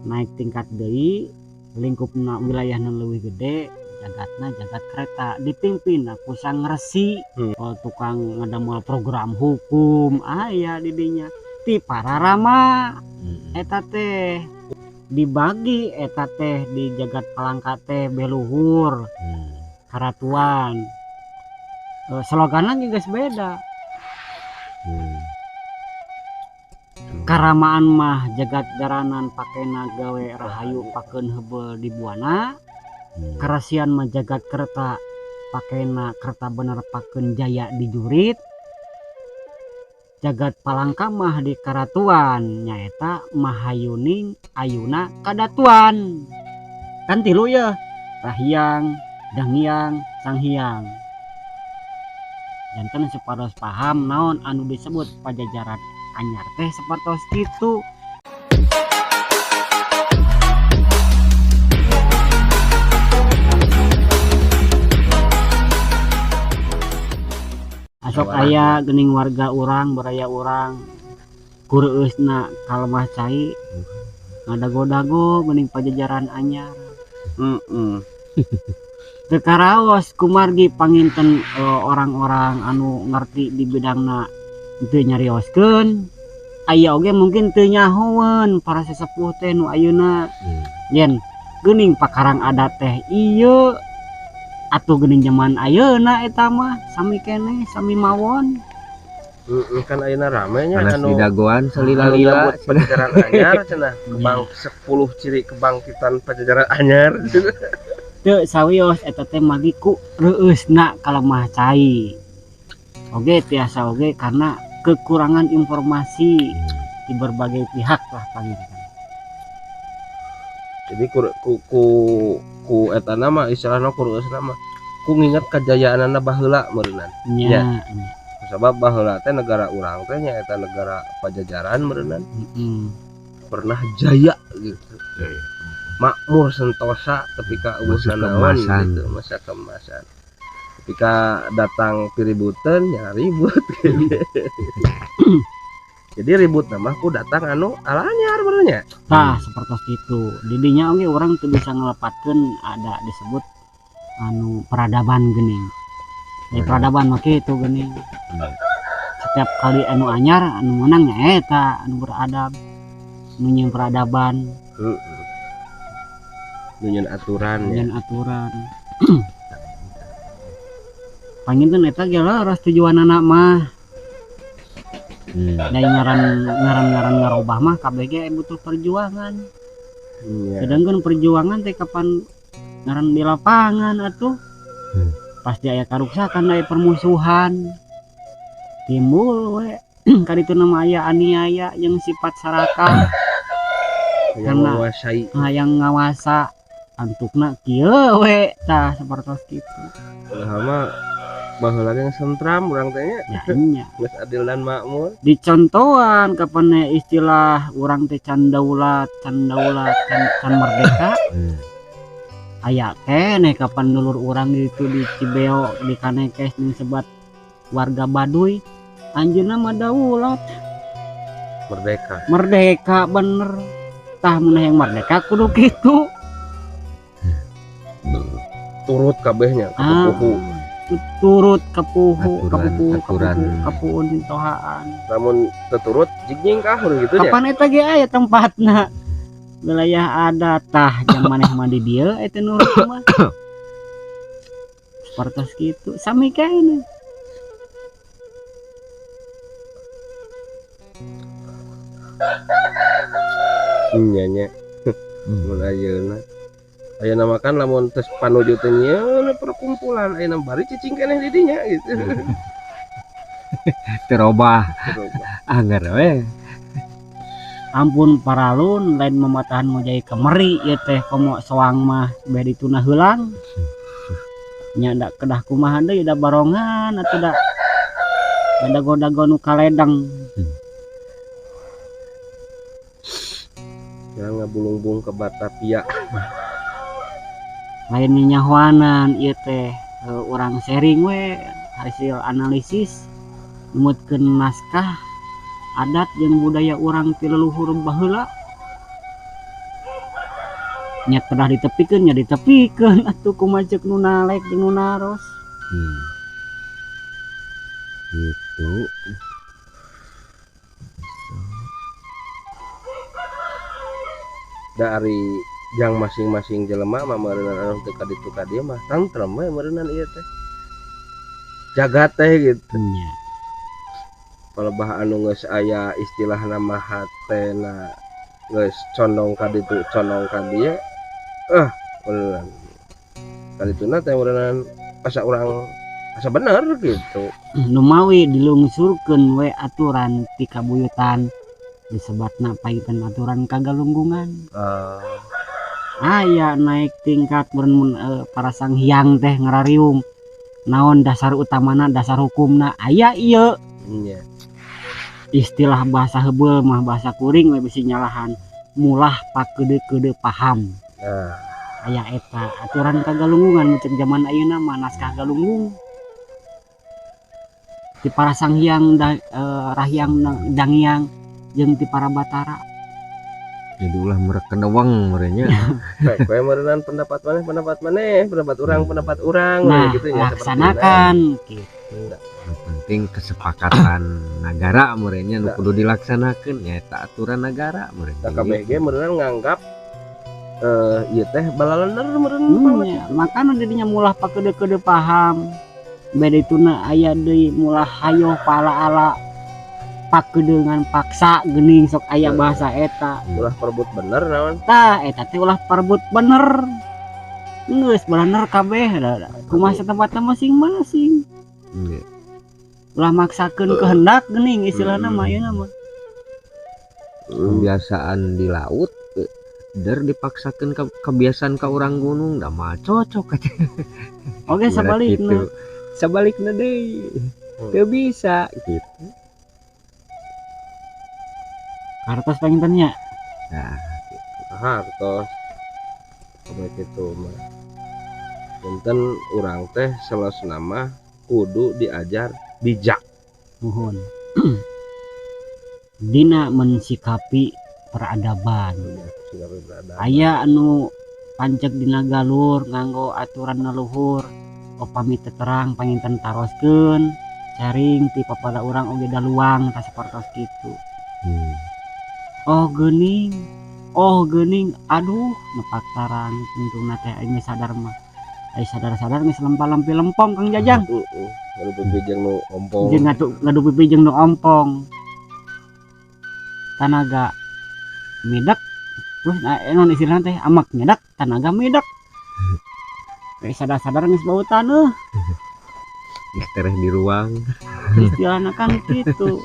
naik tingkat deui lingkupna wilayahna leuwih gede jagatna jagat kereta dipimpin aku sang resi tukang ngadamel program hukum aya di dinya ti para rama eta teh dibagi eta teh di jagat palangka teh beluhur karatuan sloganna geus beda karamaan mah jagat jaranan pakena gawe rahayu pakeun heubeul di buana karasian mah jagat kereta pakena kereta bener pakeun jaya di jurit jagat palangka mah di karatuan nyaeta mahayuning ayuna kadatuan kan tilu ya rahyang danghyang sanghyang janten supados paham naon anu disebut pajajaran anyar teh sapertos kitu. Asok aya geuning warga urang baraya urang kureueusna kalemah cai ngadago-dago geuning pajajaran anyar. Teu karaos kumargi panginten orang-orang anu ngerti di bidangna teu nyarioskeun aya oge mungkin teu nyahoeun para sesepuh teh nu ayeuna yen geuning pakarang adat teh ieu atuh geuning zaman ayeuna eta mah sami keneh sami mawon kan ayeuna rame nya anu dagoan salila-lila pajajaran anyar cenah kebang 10 ciri kebangkitan pajajaran anyar teu sawios eta teh magi ku reueusna kalemah cai oge tiasa oge karena kekurangan informasi di berbagai pihak lah panginten. Jadi ku eta nama istilahna kurus nama ku nginget kajayaanna baheula meureunnan nya sabab baheula teh negara urang teh nya eta negara pajajaran meureunnan pernah jaya gitu makmur sentosa ketika usaha naon gitu masa kemasan ketika datang piributan ya ribut jadi ribut nama ku datang anu alanyar benernya nah seperti itu didinya oke orang tuh bisa ngelepatkan ada disebut anu peradaban geuning di peradaban mah kitu geuning setiap kali anu anyar anu menangnya eta anu beradab nunyeun peradaban nunyeun aturan ya aturan panginten eta ge laras tujuan anak mah dari ngaran ngarobah mah kabeh ge butuh perjuangan sedangkan perjuangan teh kapan ngaran di lapangan atuh pasti aya karuksakan aya permusuhan timbul we kaditu nama aya aniaya yang sifat sarakah karena hayang ngawasa antukna kieu we tah sapertos kitu lama baheula yang sentram urang teh nya geus adil dan makmur dicontohan kapan istilah urang teh can daulat can merdeka aya keneh kapan dulur urang itu di Cibeo di Kanekes ning sebat warga Baduy anjeunna mah daulat merdeka bener tah mun yang merdeka kudu kitu turut kabehnya kepuhu turut kepuhu tohaan namun teturut jigning kahur gitu nya kapan eta ge aya tempatna wilayah adat tah jang maneh mah di dieu eta nurut mah sapertos kitu sami keneh nya mun ayeuna ayeuna makan lamun tes panuju teh nyeun perkumpulan ayeuna bari cicing keneh di dinya gitu terobah anggar we ampun paralun lain mematahan mojai kemeri ya teh komo soang mah beh dituna heulang nya da kedah kumaha deui da barongan atuh da dago-dago nu kaledeng ya ngabulung-bulung ke Batavia lain nyahoanan ieu teh urang sharing we hasil analisis numutkeun naskah adat jeung budaya urang ti leluhur baheula nya pernah ditepikeun nya ditepikeun atuh kumaha ceuk nu nalek jeung nu naros. Gitu. Dari yang masing-masing jelema mah meureunana anu teu kaditu ka dieu mah tentrem we meureunana ieu teh. Jagat teh gitu. Nya. Palebah anu geus aya istilahna mah hatena geus condong ka ditu condong ka dieu. Meureunana. Kadituna teh meureunana asa urang asa bener gitu. Nu mawi dilungsurkeun we aturan ti kabuyutan disebatna painten aturan kagalunggungan. Aya naik tingkat mun para sang hyang teh ngarariung naon dasar utamana dasar hukumna aya ieu. Nya. Istilah bahasa heubeul mah bahasa kuring we bisi nyalahan mulah pakeudeuk-keudeuk paham. Aya eta aturan kagalunggungan cek zaman ayeuna mah naskah galunggung. Ti para sang hyang rahyang dangyang jeung ti para batara. Jadi ulah mereken weng merenya. Baik, we meureunana pendapat maneh, pendapat urang Nah, gitu nya laksanakan gitu. Yang penting kesepakatan negara merenya nu kudu dilaksanakeun nyaeta aturan negara merenya. KBG meureunana nganggap ieu teh balalener meureunana. Makana didinya mulah pakeudeuk-keudeuk paham. Beda ituna aya deui mulah hayo pala-ala pakeudeungan paksa geuning sok aya bahasa eta. Ulah perebut bener naon? Tah eta teh ulah perebut bener. Geus bener kabeh kumaha satempatna masing-masing. Ulah maksakeun kehendak geuning istilahna mah ieu mah. Kebiasaan di laut der dipaksakeun kebiasaan ka urang gunung da mah cocok atuh. Oke sabalikna. Sabalikna deui. Teu bisa gitu. Hartos pangintennya. Nah, hartos. Sampai kitu mah. Punten urang teh selesna mah kudu diajar bijak. Nuhun. Dina mensikapi peradaban. Aya anu pancek dina galur nganggo aturan leluhur upami teu terang panginten taroskeun sharing ti papada urang oge daluang ta sapertos kitu. Oh geuning aduh nepak tarang tentuna teh aing sadar mah ai sadar-sadar geus lempa-lempi lempong Kang Jajang. Ngadu pipi jeung nu ompong. Jeung ngadu pipi jeung nu ompong. Tanaga midek terus non istilahna teh amak nyedak tanaga midek. Ai sadar-sadar geus bau taneuh. tereh di ruang. Istilahna kan kitu.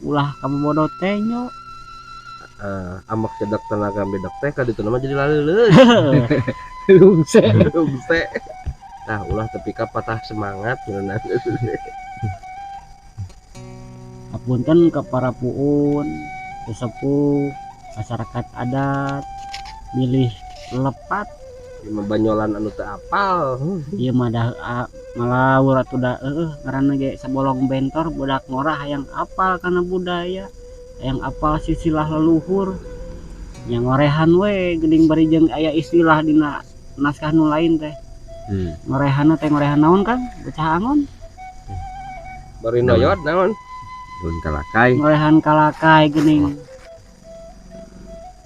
Ulah kabobodo teh nya. Amak cedak tenaga bedak teh kadituna mah jadi laleuleus. Lungse. Nah, ulah tepi ka patah semangat beunang. Apunten ka para puun, sesepuh, masyarakat adat, milih lepat. Ieu banyolan anu teu apal. Ieu mah malawur atuh da ngaranna ge sabolong bentor budak ngorah hayang apal kana budaya. Yang apal silsilah leluhur yang ngorehan we geuning bari jeung aya istilah dina naskah nu lain teh. Ngorehanna teh ngorehan naon kan bocah angon Bari noyot naon Bun kalakai. ngorehan kalakai geuning.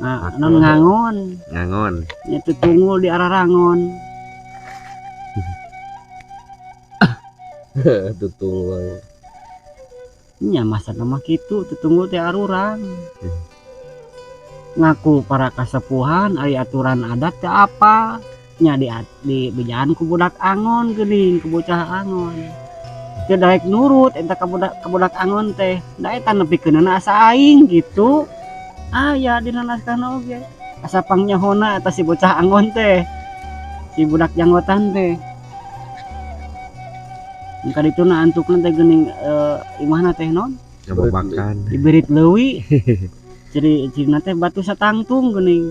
Nah, non ngangon nya tunggul di arah rangon. Tutungul Nya masa nama kitu tunggul teh arurang. Ngaku para kasepuhan ari aturan adat teh apa nya di bejaan ku budak angon geuning ku bocah angon teu daek nurut eta ka budak angon teh da eta nepikeunana asa aing gitu. Aya dina naskahna oge asa pangnyohona eta si bocah angon teh si budak janggotan teh kadituna antukna teh geuning imahna teh non Nyabobakan. diberit leuwih ciri-cirina teh batu satangtung geuning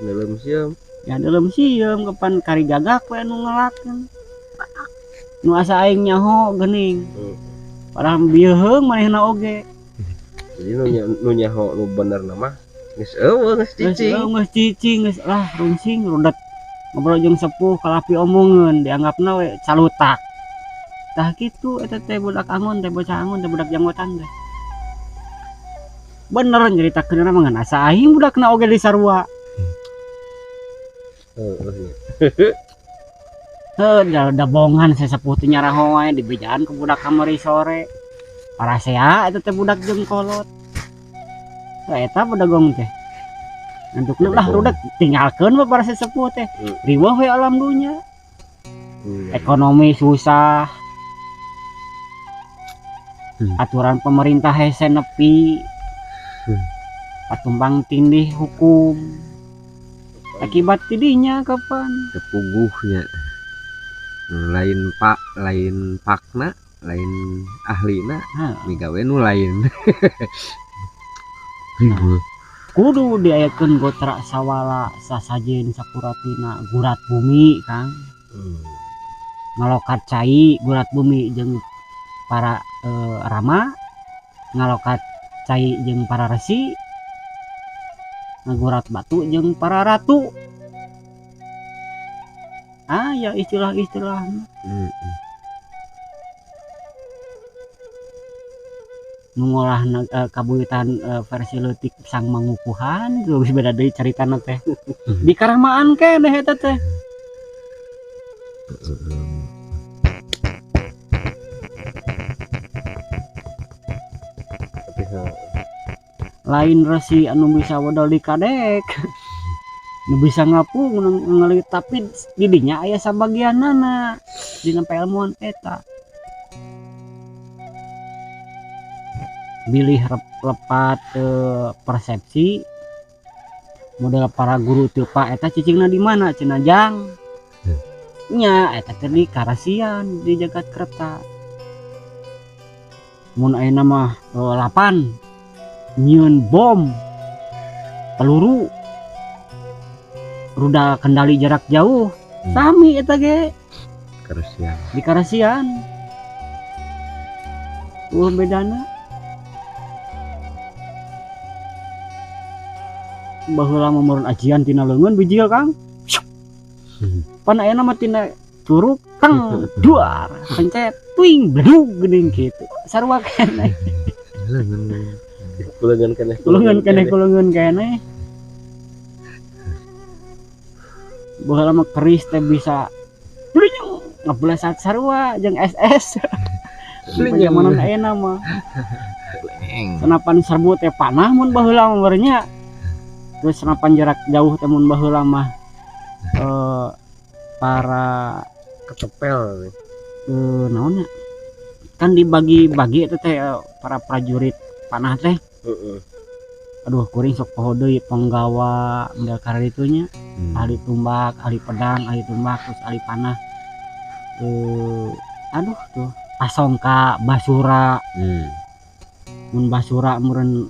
dalam sieum ya dalam sieum kapan kari gagak we anu ngelakeun nu asa aing nyaho geuning padahal bieuheung manehna oge. jadi nu nyaho nu bener mah Geus eueuh geus cicing. Geus cicing geus lah rungsing rudet ngobrol jeung sepuh kalapi omongeun dianggapna we calutak. Tah kitu eta teh budak angon teh bocah angon teh budak janggotan teh. Bener nyaritakeunna mah ngan asa aing budakna oge di sarua. Da bongan sesepuh teh nyaraho wae dibejaan ke budak kamari sore. Parasea eta teh budak jeung kolot. Eta pedagong teh. Antukna lah rudet tinggalkeun we para sesepuh teh. Riweuh we alam dunya. Ekonomi susah. Aturan pemerintah hese nepi. Patumbang tindih hukum. Akibat tidinya kapan? Kepuguhnya. Lain pakna, lain ahlina, migawe nu lain. Kudu diayakeun gotra sawala sasajen sapuratina gurat bumi Kang. Ngalokat cai gurat bumi jeung para rama, ngalokat cai jeung para resi, ngagurat batu jeung para ratu. Ya istilah-istilahna. Mengolah kabuyutan versi leutik sang mangupuhan geus beda deui caritana teh. Di karamaan keneh eta teh. Lain resi anu bisa wedol di kadek. Nu bisa ngapung ngeuli tapi didinya aya sabagianana dina ilmuwan eta. Bilih lepat persepsi model para guru teu pa eta cicingna di mana cenah Jang nya eta teh di karasian di jagat kereta mun ayeuna mah 8 nyieun bom peluru ruda kendali jarak jauh sami eta ge Karasian di karasian bedana baheula memeureun ajian tina leungeun bijil Kang. Pan ayeuna mah tina curug tang duar pencet tuing bledug geuning kitu. Sarua keneh. Kuleungeun keneh. Baheula mah keris teh bisa ngeblesak sarua jeung SS. Zaman ayeuna mah. Senapan serbu teh panah mun baheula mah nya. Terus senapan jarak jauh temun baheula mah para kecepel naonnya kan dibagi-bagi itu teh para prajurit panah teh. Aduh kuring sok poho deui penggawa model kareditunya ahli tumbak, ahli pedang, ahli tumbak terus ahli panah. Aduh tuh pasongka, basura. Mun basura meureun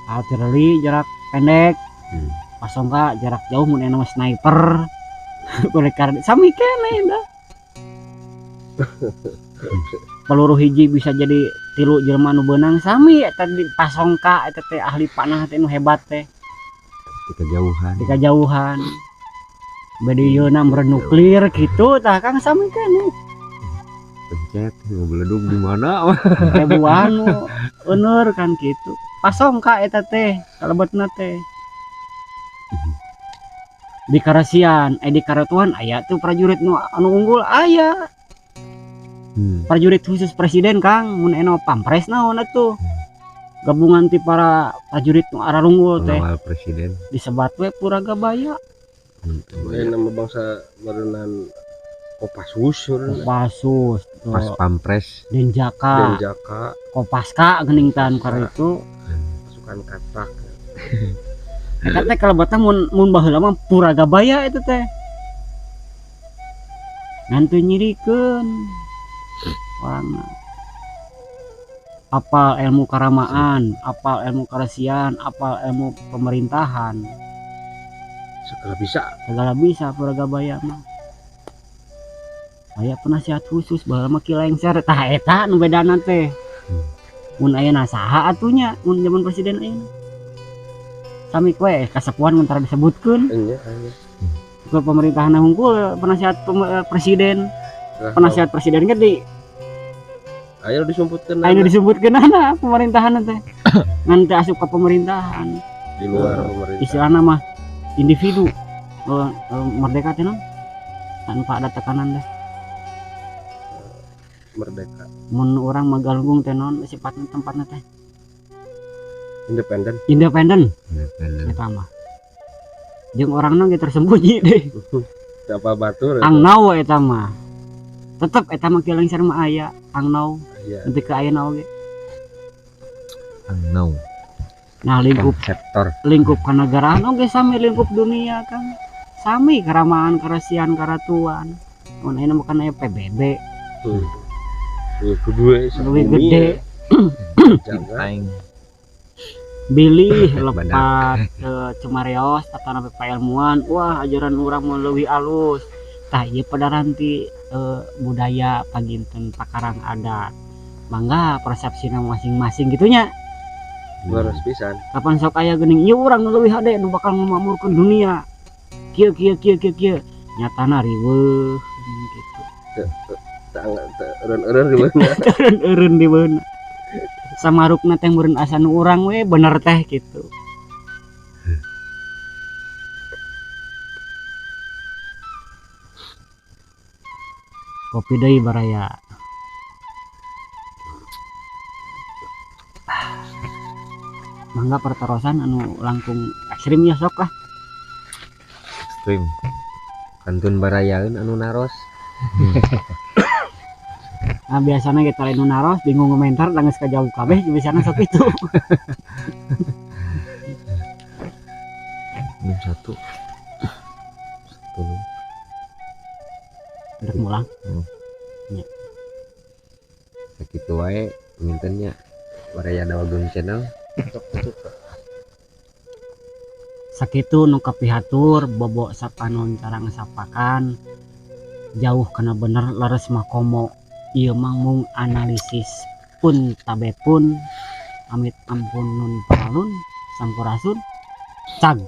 artileri jarak pendek. Pasongka jarak jauh mun anu sniper. Boleh karena sami keneh dah. Peluru hiji bisa jadi 3 jelema nu beunang sami eta di pasongka eta teh ahli panah teh nu hebat teh. Di kejauhan. Bade yeuna meureun nuklir kitu tah Kang sami keneh. Pencet ngebledug di mana? Ribuan nu euneur kan kitu. Pasongka eta teh kalebetna teh. Di karasian di karatuan aya tuh prajurit nu anu unggul aya prajurit khusus presiden Kang mun eno pampres naon atuh gabungan ti para prajurit nu ararunggul teh presiden disebat we Puragabaya. Nama bangsa meureunan Kopassus pas pampres Denjaka Kopaska geuning tan karena itu pasukan katak. Eta teh kalebetna mun baheula mah Puragabaya itu teh. Ngan teu nyirikeun orangna. Apal ilmu karamaan, apal ilmu karasian, apal ilmu pemerintahan. Segala bisa Puragabaya mah. Aya penasihat khusus baheula mah Ki Lengser tah eta nu bedana teh. Mun ayeuna saha atunya mun zaman presiden ayeuna. sami kue kasapuan antara disebutkan Enya ke pemerintahan hungkul presiden penasihat presiden gede ayo disumputkeun ayo disebutkan anak pemerintahan teh nanti asup ke pemerintahan di luar pemerintah. istilahnya mah individu merdeka teh non tanpa ada tekanan deh Merdeka, mun orang magalunggung teh non sifatnya tempatnya teh independen. independen Independen. eta mah jeung orang nang tersembunyi deh Siapa batur? angnau eta mah tetep eta mah kieu lengser mah aya angnau Iya. nanti ke ayeuna oge Angnau nah lingkup sektor kenegaraan oge sami lingkup dunia kan sami keramahan kerasian karatuan mun ayeuna mah kan aya PBB Kedua lebih gede jaga. aing bilih lepat Cemareos atau nabi ilmuwan wah ajaran orang mau lebih alus tah ieu padaranti budaya paginten pakarang adat mangga persepsina masing-masing gitunya Leres pisan. kapan sok aya geuning ieu urang nu leuwih hade nu bakal ngamakmurkeun dunia kieu nyatana riweuh gitu Eureun di mana? eureun di beuna samarukna teh meureun asa nu urang we bener teh gitu kopi deui baraya mangga pertarosan anu langkung ekstrim ya sok lah ekstrim kantun barayaeun anu naros nah biasanya kita lain nu naros bingung komentar tangis ka jauh kabeh biasana sok itu satu udah mulang sakitu wae mintennya baraya Dawagun channel sakitu nu kapihatur bobo sapanon cara ngasapakan jauh kana bener leres mah komo ieu mah mung analisis pun tabe pun amit ampun nun paralun sampurasun cag